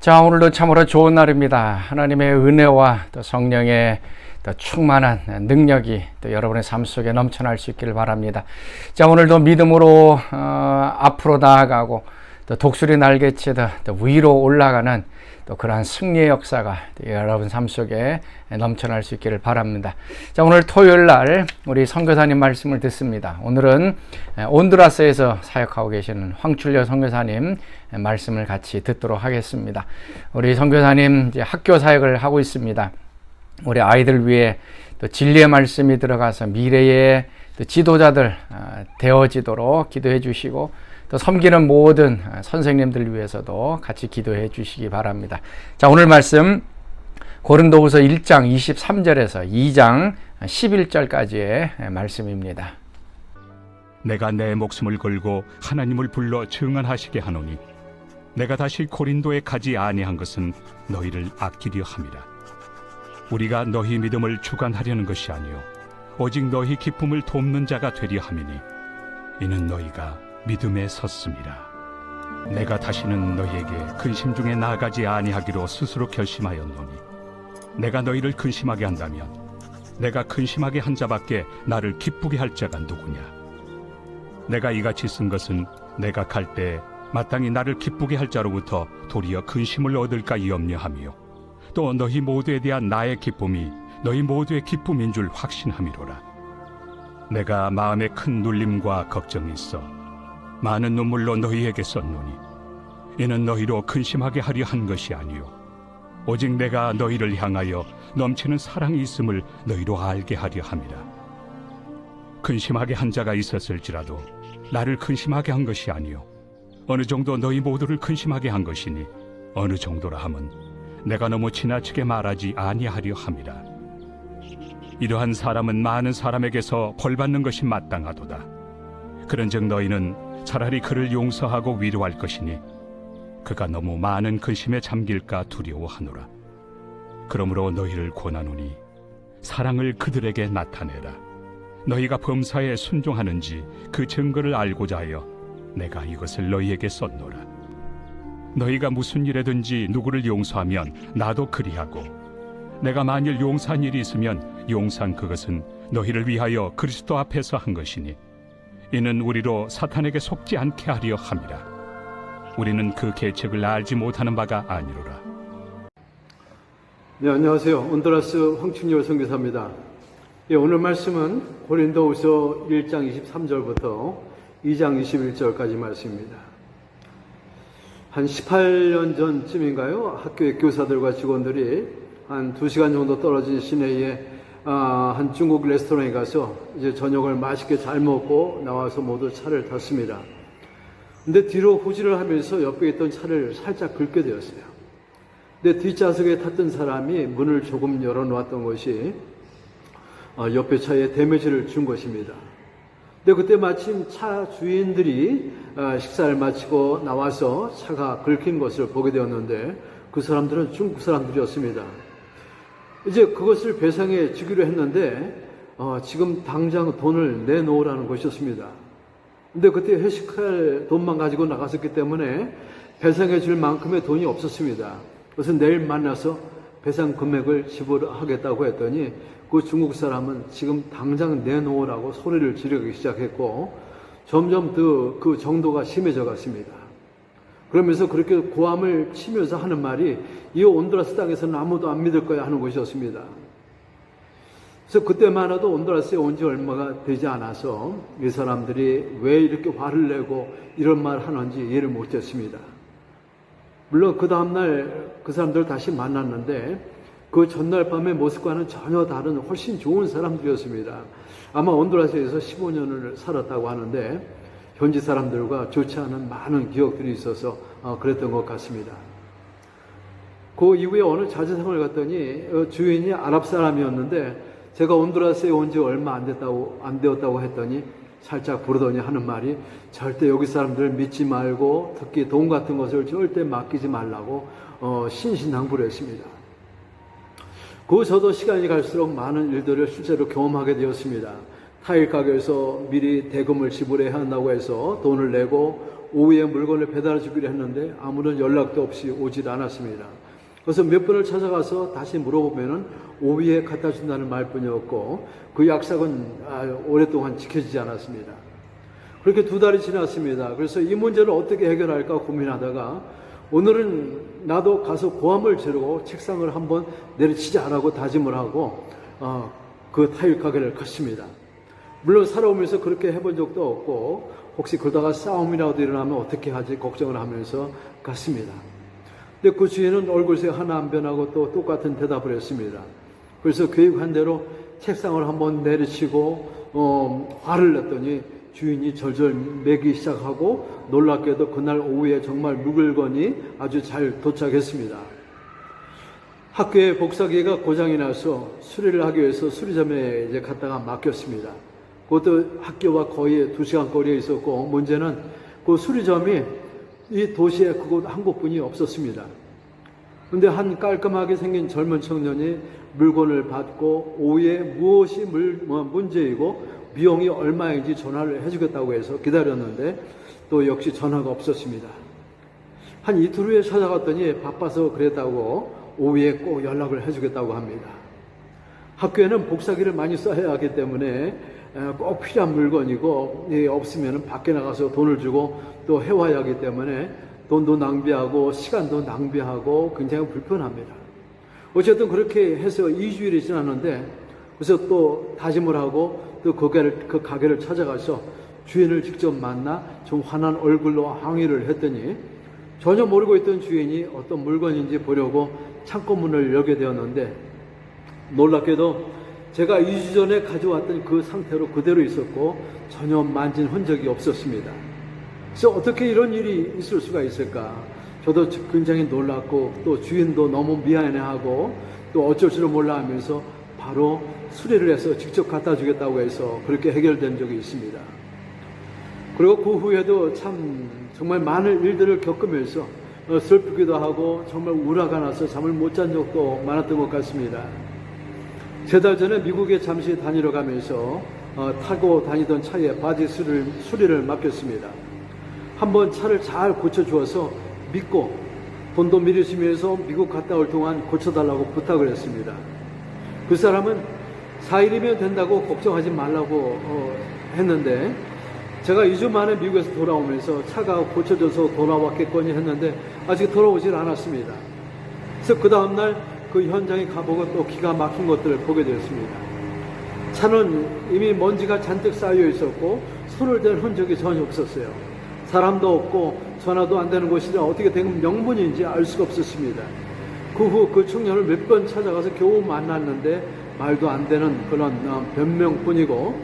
자, 오늘도 참으로 좋은 날입니다. 하나님의 은혜와 또 성령의 또 충만한 능력이 또 여러분의 삶 속에 넘쳐날 수 있기를 바랍니다. 자, 오늘도 믿음으로 앞으로 나아가고 또 독수리 날개치듯 또 위로 올라가는 또 그러한 승리의 역사가 여러분 삶 속에 넘쳐날 수 있기를 바랍니다. 자, 오늘 토요일 날 우리 선교사님 말씀을 듣습니다. 오늘은 온두라스에서 사역하고 계시는 황춘려 선교사님 말씀을 같이 듣도록 하겠습니다. 우리 선교사님 이제 학교 사역을 하고 있습니다. 우리 아이들 위해 또 진리의 말씀이 들어가서 미래의 또 지도자들 되어지도록 기도해 주시고 또 섬기는 모든 선생님들 위해서도 같이 기도해 주시기 바랍니다. 자, 오늘 말씀 고린도후서 1장 23절에서 2장 11절까지의 말씀입니다. 내가 내 목숨을 걸고 하나님을 불러 증언하시게 하노니 내가 다시 고린도에 가지 아니한 것은 너희를 아끼려 함이라. 우리가 너희 믿음을 주관하려는 것이 아니요 오직 너희 기쁨을 돕는 자가 되려 함이니 이는 너희가 믿음에 섰음이라. 내가 다시는 너희에게 근심 중에 나아가지 아니하기로 스스로 결심하였노니 내가 너희를 근심하게 한다면 내가 근심하게 한 자밖에 나를 기쁘게 할 자가 누구냐. 내가 이같이 쓴 것은 내가 갈 때 마땅히 나를 기쁘게 할 자로부터 도리어 근심을 얻을까 염려하며 또 너희 모두에 대한 나의 기쁨이 너희 모두의 기쁨인 줄 확신함이로라. 내가 마음에 큰 눌림과 걱정이 있어 많은 눈물로 너희에게 썼노니 이는 너희로 근심하게 하려 한 것이 아니요 오직 내가 너희를 향하여 넘치는 사랑이 있음을 너희로 알게 하려 함이라. 근심하게 한 자가 있었을지라도 나를 근심하게 한 것이 아니요 어느 정도 너희 모두를 근심하게 한 것이니 어느 정도라 함은 내가 너무 지나치게 말하지 아니하려 함이라. 이러한 사람은 많은 사람에게서 벌받는 것이 마땅하도다. 그런즉 너희는 차라리 그를 용서하고 위로할 것이니 그가 너무 많은 근심에 잠길까 두려워하노라. 그러므로 너희를 권하노니 사랑을 그들에게 나타내라. 너희가 범사에 순종하는지 그 증거를 알고자 하여 내가 이것을 너희에게 썼노라. 너희가 무슨 일에든지 누구를 용서하면 나도 그리하고 내가 만일 용서한 일이 있으면 용서한 그것은 너희를 위하여 그리스도 앞에서 한 것이니 이는 우리로 사탄에게 속지 않게 하려 함이라. 우리는 그 계책을 알지 못하는 바가 아니로라. 네, 안녕하세요. 온두라스 황춘려 선교사입니다. 오늘 말씀은 고린도후서 1장 23절부터 2장 21절까지 말씀입니다. 한 18년 전쯤인가요? 학교의 교사들과 직원들이 한 2시간 정도 떨어진 시내에 한 중국 레스토랑에 가서 이제 저녁을 맛있게 잘 먹고 나와서 모두 차를 탔습니다. 근데 뒤로 후진을 하면서 옆에 있던 차를 살짝 긁게 되었어요. 근데 뒷좌석에 탔던 사람이 문을 조금 열어놓았던 것이 옆에 차에 데미지를 준 것입니다. 근데 그때 마침 차 주인들이 식사를 마치고 나와서 차가 긁힌 것을 보게 되었는데 그 사람들은 중국 사람들이었습니다. 이제 그것을 배상해 주기로 했는데 지금 당장 돈을 내놓으라는 것이었습니다. 근데 그때 회식할 돈만 가지고 나갔었기 때문에 배상해 줄 만큼의 돈이 없었습니다. 그래서 내일 만나서 배상 금액을 지불하겠다고 했더니 그 중국 사람은 지금 당장 내놓으라고 소리를 지르기 시작했고 점점 더 그 정도가 심해져 갔습니다. 그러면서 그렇게 고함을 치면서 하는 말이 이 온두라스 땅에서는 아무도 안 믿을 거야 하는 것이었습니다. 그래서 그때만 해도 온두라스에 온 지 얼마가 되지 않아서 이 사람들이 왜 이렇게 화를 내고 이런 말을 하는지 이해를 못했습니다. 물론 그 다음날 그 사람들을 다시 만났는데 그 전날 밤의 모습과는 전혀 다른 훨씬 좋은 사람들이었습니다. 아마 온두라스에서 15년을 살았다고 하는데 현지 사람들과 좋지 않은 많은 기억들이 있어서 그랬던 것 같습니다. 그 이후에 어느 자취생을 갔더니 주인이 아랍 사람이었는데 제가 온두라스에 온 지 얼마 안 되었다고 했더니 살짝 부르더니 하는 말이 절대 여기 사람들을 믿지 말고 특히 돈 같은 것을 절대 맡기지 말라고 신신당부를 했습니다. 저도 시간이 갈수록 많은 일들을 실제로 경험하게 되었습니다. 타일 가게에서 미리 대금을 지불해야 한다고 해서 돈을 내고 오후에 물건을 배달해 주기로 했는데 아무런 연락도 없이 오질 않았습니다. 그래서 몇 번을 찾아가서 다시 물어보면은 오후에 갖다 준다는 말뿐이었고 그 약속은 오랫동안 지켜지지 않았습니다. 그렇게 2달이 지났습니다. 그래서 이 문제를 어떻게 해결할까 고민하다가 오늘은 나도 가서 고함을 지르고 책상을 한번 내리치자라고 다짐을 하고 그 타일 가게를 갔습니다. 물론 살아오면서 그렇게 해본 적도 없고 혹시 그러다가 싸움이라도 일어나면 어떻게 하지 걱정을 하면서 갔습니다. 근데 그 주인은 얼굴색 하나 안 변하고 또 똑같은 대답을 했습니다. 그래서 계획한 대로 책상을 한번 내리치고 화를 냈더니 주인이 절절 매기 시작하고 놀랍게도 그날 오후에 정말 물건이 아주 잘 도착했습니다. 학교에 복사기가 고장이 나서 수리를 하기 위해서 수리점에 이제 갔다가 맡겼습니다. 그것도 학교와 거의 2시간 거리에 있었고 문제는 그 수리점이 이 도시에 그곳 한 곳뿐이 없었습니다. 그런데 한 깔끔하게 생긴 젊은 청년이 물건을 받고 오후에 무엇이 문제이고 비용이 얼마인지 전화를 해주겠다고 해서 기다렸는데 또 역시 전화가 없었습니다. 한 이틀 후에 찾아갔더니 바빠서 그랬다고 오후에 꼭 연락을 해주겠다고 합니다. 학교에는 복사기를 많이 써야 하기 때문에 꼭 필요한 물건이고 없으면 밖에 나가서 돈을 주고 또 해와야 하기 때문에 돈도 낭비하고 시간도 낭비하고 굉장히 불편합니다. 어쨌든 그렇게 해서 2주일이 지났는데 그래서 또 다짐을 하고 또 그 가게를 찾아가서 주인을 직접 만나 좀 환한 얼굴로 항의를 했더니 전혀 모르고 있던 주인이 어떤 물건인지 보려고 창고문을 열게 되었는데 놀랍게도 제가 2주 전에 가져왔던 그 상태로 그대로 있었고 전혀 만진 흔적이 없었습니다. 그래서 어떻게 이런 일이 있을 수가 있을까? 저도 굉장히 놀랐고 또 주인도 너무 미안해하고 또 어쩔 줄을 몰라 하면서 바로 수리를 해서 직접 갖다 주겠다고 해서 그렇게 해결된 적이 있습니다. 그리고 그 후에도 참 정말 많은 일들을 겪으면서 슬프기도 하고 정말 우라가 나서 잠을 못 잔 적도 많았던 것 같습니다. 3달 전에 미국에 잠시 다니러 가면서 타고 다니던 차에 바지 수리를 맡겼습니다. 한번 차를 잘 고쳐주어서 믿고 돈도 미리 주면서 미국 갔다 올 동안 고쳐달라고 부탁을 했습니다. 그 사람은 4일이면 된다고 걱정하지 말라고 했는데 제가 2주 만에 미국에서 돌아오면서 차가 고쳐져서 돌아왔겠거니 했는데 아직 돌아오질 않았습니다. 그래서 그 다음날 그 현장에 가보고 또 기가 막힌 것들을 보게 되었습니다. 차는 이미 먼지가 잔뜩 쌓여 있었고 손을 댄 흔적이 전혀 없었어요. 사람도 없고 전화도 안 되는 곳이라 어떻게 된 명분인지 알 수가 없었습니다. 그 후 그 청년을 몇 번 찾아가서 겨우 만났는데 말도 안 되는 그런 변명뿐이고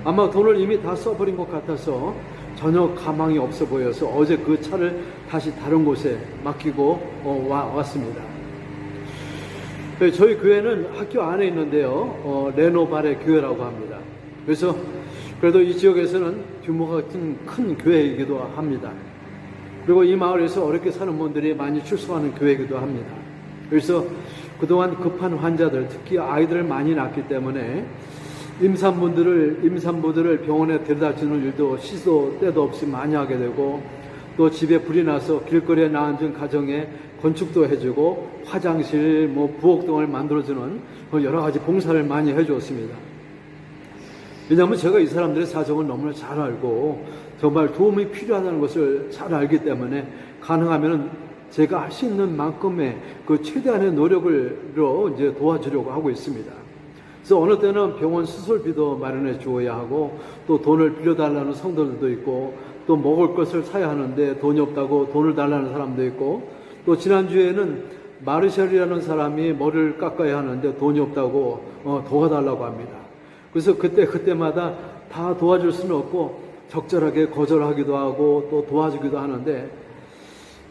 아마 돈을 이미 다 써버린 것 같아서 전혀 가망이 없어 보여서 어제 그 차를 다시 다른 곳에 맡기고 왔습니다. 저희 교회는 학교 안에 있는데요. 레노발의 교회라고 합니다. 그래서 그래도 이 지역에서는 규모가 큰 교회이기도 합니다. 그리고 이 마을에서 어렵게 사는 분들이 많이 출석하는 교회이기도 합니다. 그래서 그동안 급한 환자들, 특히 아이들을 많이 낳기 때문에 임산부들을 병원에 데려다 주는 일도 시도 때도 없이 많이 하게 되고 또 집에 불이 나서 길거리에 나앉은 가정에 건축도 해주고 화장실, 부엌 등을 만들어주는 여러 가지 봉사를 많이 해주었습니다. 왜냐하면 제가 이 사람들의 사정을 너무나 잘 알고 정말 도움이 필요하다는 것을 잘 알기 때문에 가능하면 제가 할 수 있는 만큼의 그 최대한의 노력으로 이제 도와주려고 하고 있습니다. 그래서 어느 때는 병원 수술비도 마련해 주어야 하고 또 돈을 빌려달라는 성도들도 있고 또 먹을 것을 사야 하는데 돈이 없다고 돈을 달라는 사람도 있고 또 지난주에는 마르샬이라는 사람이 머리를 깎아야 하는데 돈이 없다고 도와달라고 합니다. 그래서 그때마다 다 도와줄 수는 없고 적절하게 거절하기도 하고 또 도와주기도 하는데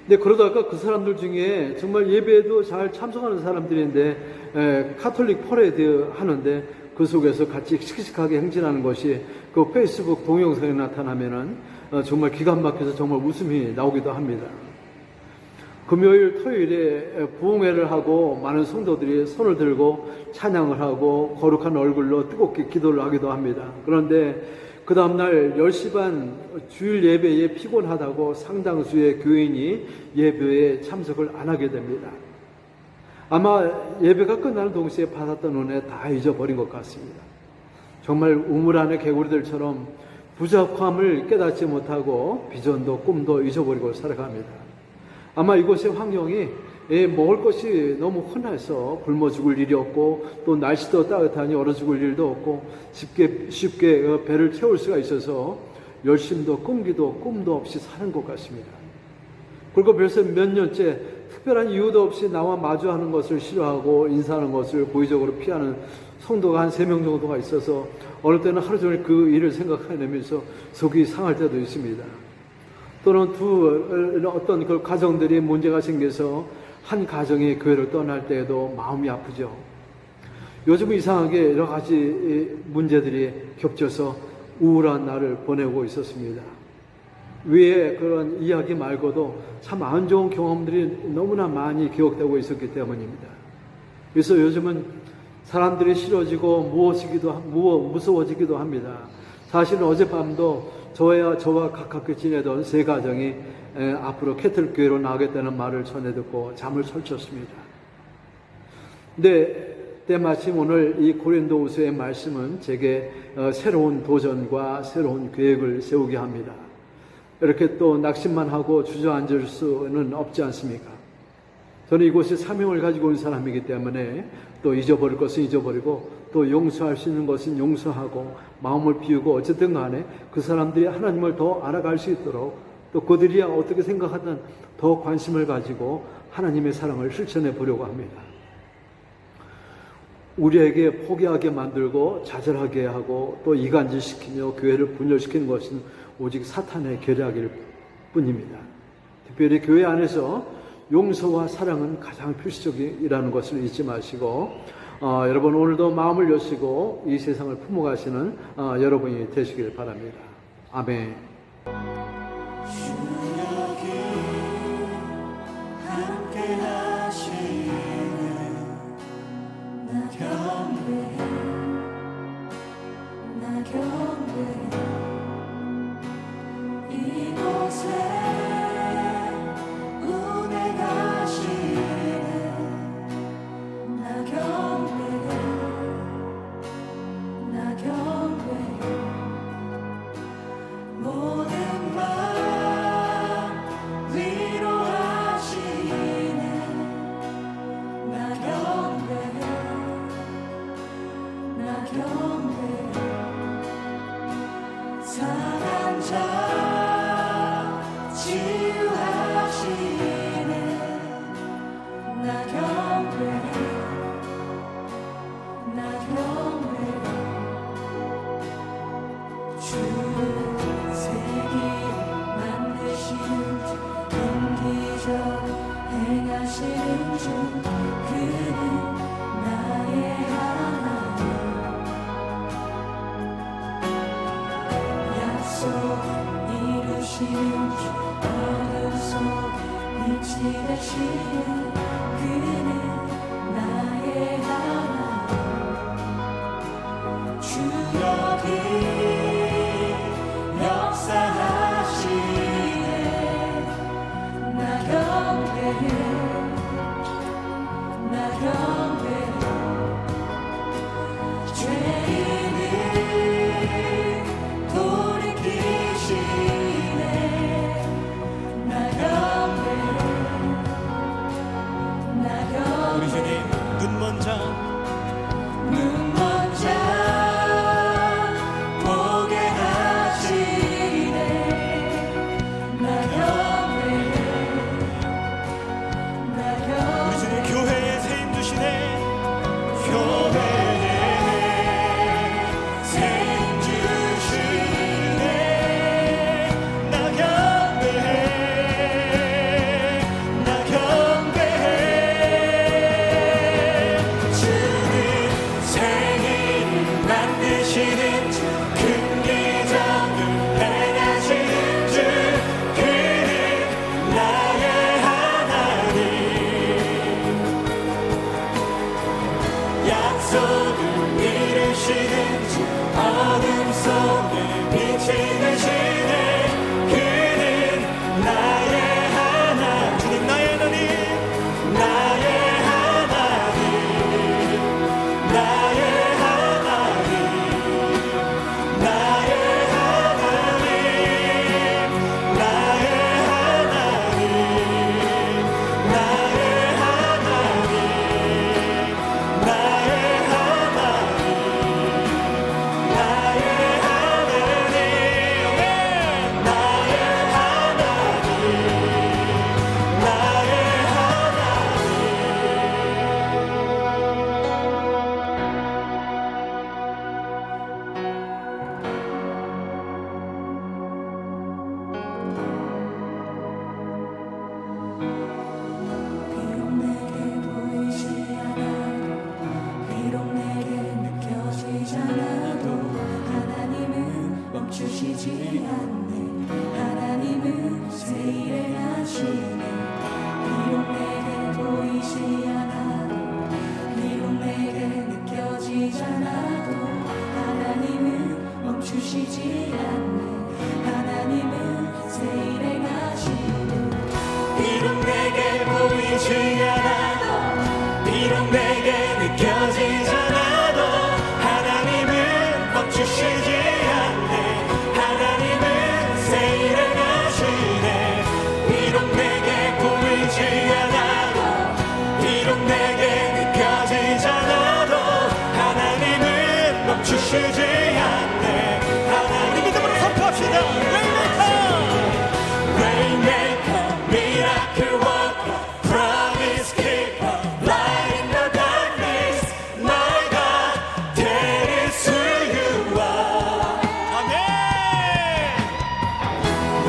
근데 그러다가 그 사람들 중에 정말 예배에도 잘 참석하는 사람들인데 카톨릭 퍼레이드 하는데 그 속에서 같이 씩씩하게 행진하는 것이 그 페이스북 동영상에 나타나면은 정말 기가 막혀서 정말 웃음이 나오기도 합니다. 금요일, 토요일에 부흥회를 하고 많은 성도들이 손을 들고 찬양을 하고 거룩한 얼굴로 뜨겁게 기도를 하기도 합니다. 그런데 그 다음날 10시 반 주일 예배에 피곤하다고 상당수의 교인이 예배에 참석을 안 하게 됩니다. 아마 예배가 끝나는 동시에 받았던 은혜 다 잊어버린 것 같습니다. 정말 우물 안의 개구리들처럼 부족함을 깨닫지 못하고 비전도 꿈도 잊어버리고 살아갑니다. 아마 이곳의 환경이 먹을 것이 너무 흔해서 굶어 죽을 일이 없고 또 날씨도 따뜻하니 얼어 죽을 일도 없고 쉽게 배를 채울 수가 있어서 열심도 끈기도 꿈도 없이 사는 것 같습니다. 그리고 벌써 몇 년째 특별한 이유도 없이 나와 마주하는 것을 싫어하고 인사하는 것을 고의적으로 피하는 성도가 한 3명 정도가 있어서 어느 때는 하루 종일 그 일을 생각해내면서 속이 상할 때도 있습니다. 또는 어떤 그 가정들이 문제가 생겨서 한 가정이 교회를 떠날 때에도 마음이 아프죠. 요즘 이상하게 여러 가지 문제들이 겹쳐서 우울한 날을 보내고 있었습니다. 위에 그런 이야기 말고도 참 안 좋은 경험들이 너무나 많이 기억되고 있었기 때문입니다. 그래서 요즘은 사람들이 싫어지고 무서워지기도 합니다. 사실은 어젯밤도 저와 가깝게 지내던 3가정이 앞으로 캐톨교회로 나가겠다는 말을 전해 듣고 잠을 설쳤습니다. 근데 때마침 오늘 이 고린도후서의 말씀은 제게 새로운 도전과 새로운 계획을 세우게 합니다. 이렇게 또 낙심만 하고 주저앉을 수는 없지 않습니까? 저는 이곳에 사명을 가지고 온 사람이기 때문에 또 잊어버릴 것은 잊어버리고 또 용서할 수 있는 것은 용서하고 마음을 비우고 어쨌든 간에 그 사람들이 하나님을 더 알아갈 수 있도록 또 그들이 어떻게 생각하든 더 관심을 가지고 하나님의 사랑을 실천해 보려고 합니다. 우리에게 포기하게 만들고 좌절하게 하고 또 이간질시키며 교회를 분열시키는 것은 오직 사탄의 계략일 뿐입니다. 특별히 교회 안에서 용서와 사랑은 가장 필수적이라는 것을 잊지 마시고 여러분 오늘도 마음을 여시고 이 세상을 품어가시는 여러분이 되시길 바랍니다. 아멘. 눈먼 자 멈추지 않네. 하나님 우리 믿음으로 선포합시다. Waymaker, miracle worker, promise keeper, light in the darkness, my God, that is who you are. 아멘.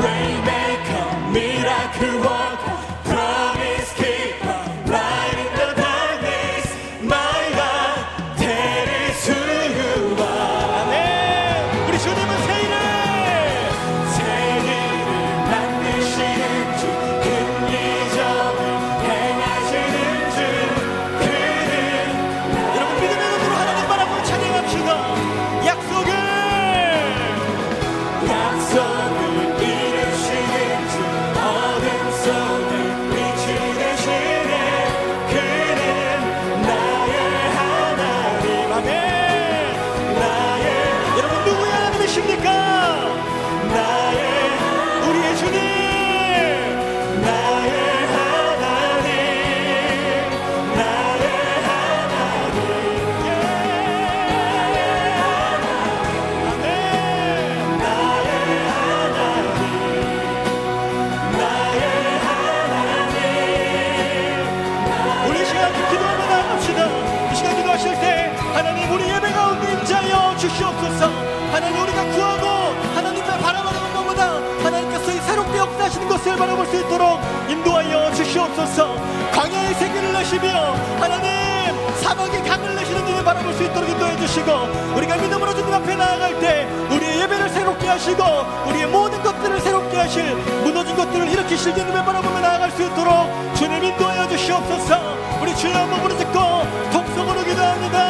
Waymaker, miracle worker, promise keeper, light in the darkness, my God, that is who you are. 아멘. 우리 주님은 새 일을 만드시는 주, 큰 이적을 행하시는 주, 그는 여러분 믿음의 눈으로 하나님 바라보고 찬양합시다. 약속을 이루시는 주, 어둠 속에 빛이 되시네. 그는 나의 하나님. 아멘. 나의 여러분 누구의 하나님이십니까? 나의 우리의 주님, 나의 하나님, 나의 하나님. 아멘. 나의 하나님, 나의 하나님. 우리 시간 기도하며 나갑시다. 이 시간 기도하실 때 하나님 우리 예배 가운데 임자여 주시옵소서. 하나님 우리가 구하고 하나님을 바라보는 것보다 하나님께서 이 새롭게 역사하시는 것을 바라볼 수 있도록 인도하여 주시옵소서. 광야의 세계를 내시며 하나님 사막의 강을 내시는 눈을 바라볼 수 있도록 인도해 주시고, 우리가 믿음으로 주님 앞에 나아갈 때 우리의 예배를 새롭게 하시고 우리의 모든 것들을 새롭게 하실, 무너진 것들을 일으키실 주님을 바라보며 나아갈 수 있도록 주님 인도하여 주시옵소서. 우리 주여 한번 부르짖고 통성으로 기도합니다.